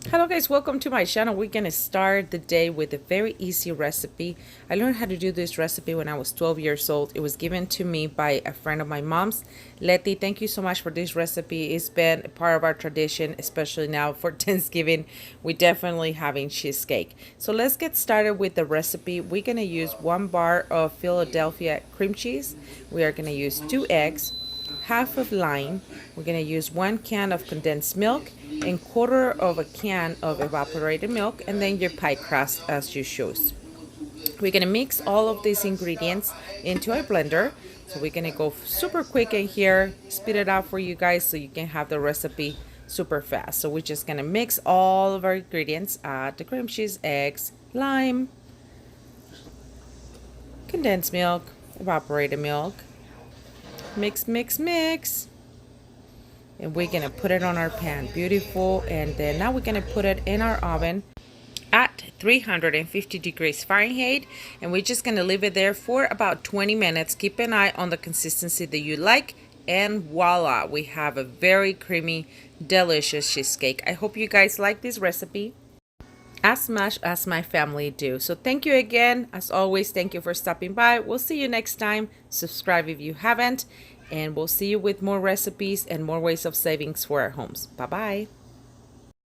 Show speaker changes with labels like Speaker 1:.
Speaker 1: Hello guys, welcome to my channel. We're gonna start the day with a very easy recipe. I learned how to do this recipe when I was 12 years old. It was given to me by a friend of my mom's. Letty, thank you so much for this recipe. It's been a part of our tradition, especially now for Thanksgiving. We definitely having cheesecake. So let's get started with the recipe. We're gonna use 1 bar of Philadelphia cream cheese. We are gonna use 2 eggs, half of lime. We're going to use 1 can of condensed milk and quarter of a can of evaporated milk, and then your pie crust as you choose. We're going to mix all of these ingredients into a blender. So we're going to go super quick in here, speed it up for you guys so you can have the recipe super fast. So we're just going to mix all of our ingredients, the cream cheese, eggs, lime, condensed milk, evaporated milk. Mix, mix, mix. And we're gonna put it on our pan. Beautiful. And then now we're gonna put it in our oven at 350 degrees Fahrenheit, and we're just gonna leave it there for about 20 minutes. Keep an eye on the consistency that you like, and voila, we have a very creamy, delicious cheesecake. I hope you guys like this recipe as much as my family do. So thank you again. As always, thank you for stopping by. We'll see you next time. Subscribe if you haven't, and we'll see you with more recipes and more ways of savings for our homes. Bye bye.